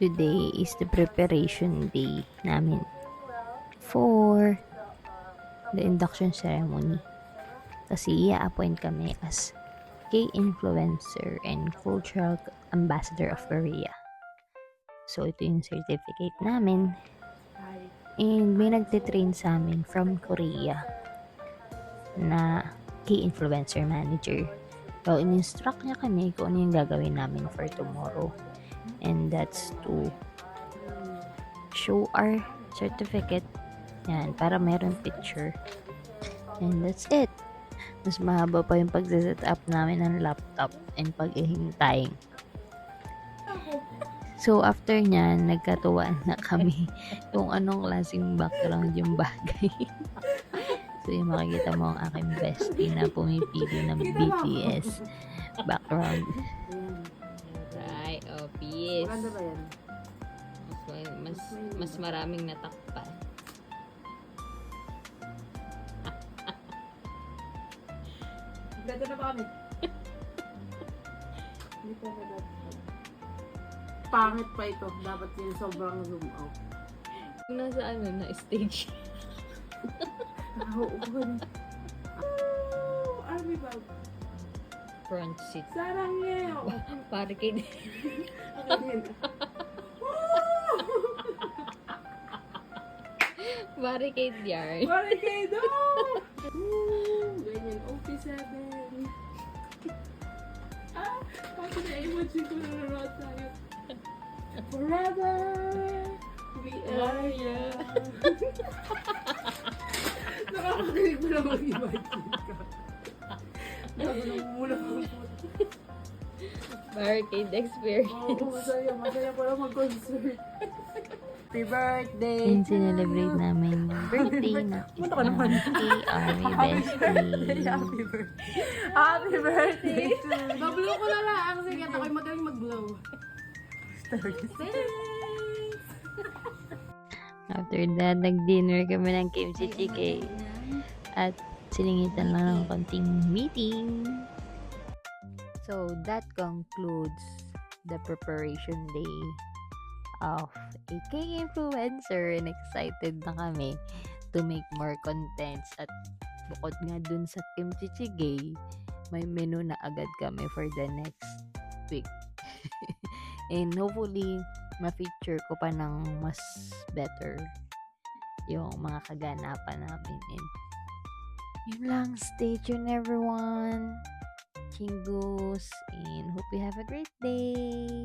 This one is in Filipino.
Today is the preparation day namin for the induction ceremony. Kasi i-appoint kami as K-influencer and cultural ambassador of Korea. So, ito yung certificate namin. And may nagtitrain sa amin from Korea na K-influencer manager. So, in-instruct niya kami kung ano yung gagawin namin for tomorrow. And that's to show our certificate. Yan, para meron picture. And that's it. Mas mahaba pa yung pag-set up namin ng laptop and pag-ihintay. So, after nyan, nagkatuwaan na kami kung anong klaseng background yung bagay. So, yung makikita mo ang aking bestie na pumipili ng BTS background. Right, obvious. Maganda ba yan? Mas maraming natakpan. Ganda na ba kami? Hindi pa na dapat. Pangit pa ito. Dapat yung sobrang zoom out. Nasa na stage. Oo, ganun. Army bag. Front seat. Sarang ngayon. Barricade. Barricade yard. Barricade! Ganyan, OP7. Pati na-imagine ko na nanonood tayo. Forever! We are young. Nakakagaling mo lang mag-imagine ka. Bago nang mula ko. Barricade experience. Oo, masaya. Masaya pala mag-concert. Happy birthday! And sinelebrate namin yung birthday na Punta ka naman. K.R. Bestie. Happy birthday! Happy birthday! Bablow ko na lang. Sige, at ako'y magaling mag-blow. After that, nag-dinner kami ng kimchi chicken. At silingitan lang ng konting meeting. So, that concludes the preparation day of a K-influencer, and excited na kami to make more contents. At bukod nga dun sa kimchi jjigae, may menu na agad kami for the next week. And hopefully, ma-feature ko pa ng mas better yung mga kaganapan namin. And yun lang, stay tuned everyone. Chingus, and hope you have a great day.